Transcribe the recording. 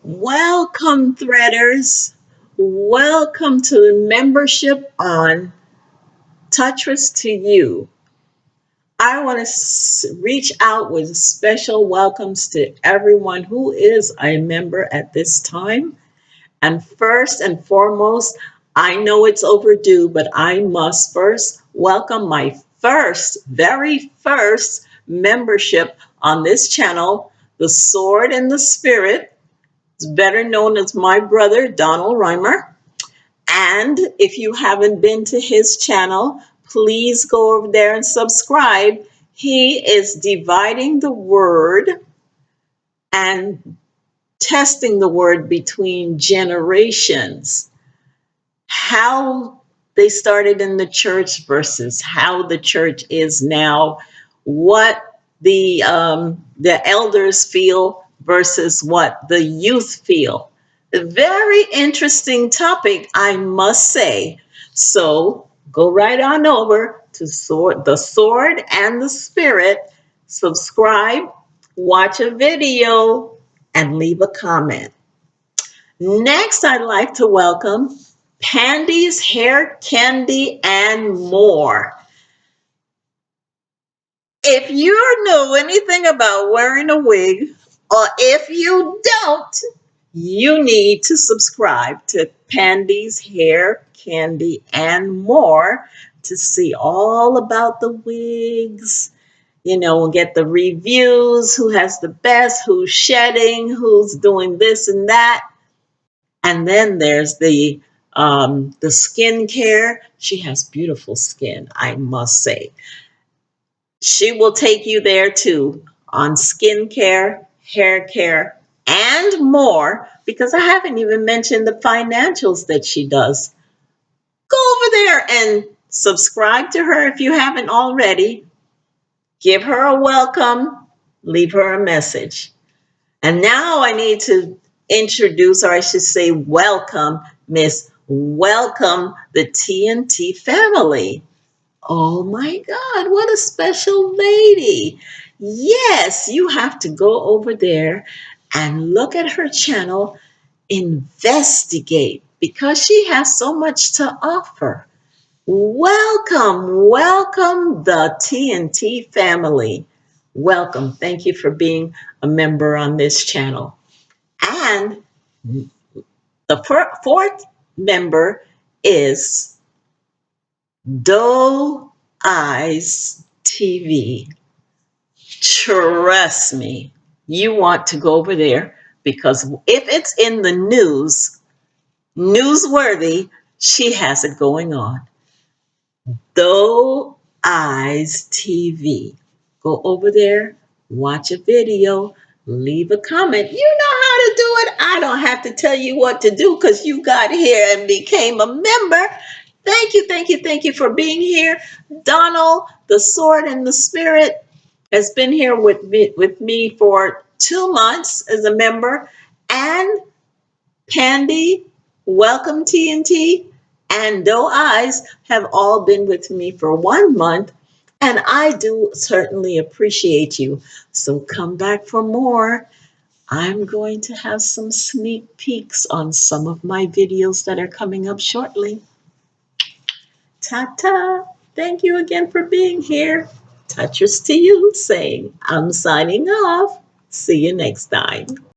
Welcome, Threaders. Welcome to membership on Tutress to You. I want to reach out with special welcomes to everyone who is a member at this time. And first and foremost, I know it's overdue, but I must first welcome my very first membership on this channel, The Sword and the Spirit. It's better known as my brother, Donald Reimer. And if you haven't been to his channel, please go over there and subscribe. He is dividing the word and testing the word between generations. How they started in the church versus how the church is now, what the elders feel versus what the youth feel. A very interesting topic, I must say. So go right on over to the Sword and the Spirit, subscribe, watch a video, and leave a comment. Next, I'd like to welcome Pandy's Hair Candy and More. If you know anything about wearing a wig, or if you don't, you need to subscribe to Pandy's Hair Candy and More to see all about the wigs. And get the reviews, who has the best, who's shedding, who's doing this and that. And then there's the skincare. She has beautiful skin, I must say. She will take you there too on skincare, hair care, and more, because I haven't even mentioned the financials that she does. Go over there and subscribe to her if you haven't already. Give her a welcome, leave her a message. And now I need to introduce, or I should say, welcome the TNT family. Oh my God, what a special lady. Yes, you have to go over there and look at her channel, investigate, because she has so much to offer. Welcome, the TNT family. Welcome. Thank you for being a member on this channel. And the fourth member is Doe Eyes TV. Trust me, you want to go over there, because if it's in the newsworthy, she has it going on. Doe Eyes TV. Go over there, watch a video, leave a comment. You know how to do it. I don't have to tell you what to do, because you got here and became a member. Thank you for being here. Donald, the Sword and the Spirit, has been here with me for 2 months as a member. And Pandy, welcome TNT, and Doe Eyes have all been with me for 1 month. And I do certainly appreciate you. So come back for more. I'm going to have some sneak peeks on some of my videos that are coming up shortly. Ta-ta. Thank you again for being here. Tutress to You saying, I'm signing off. See you next time.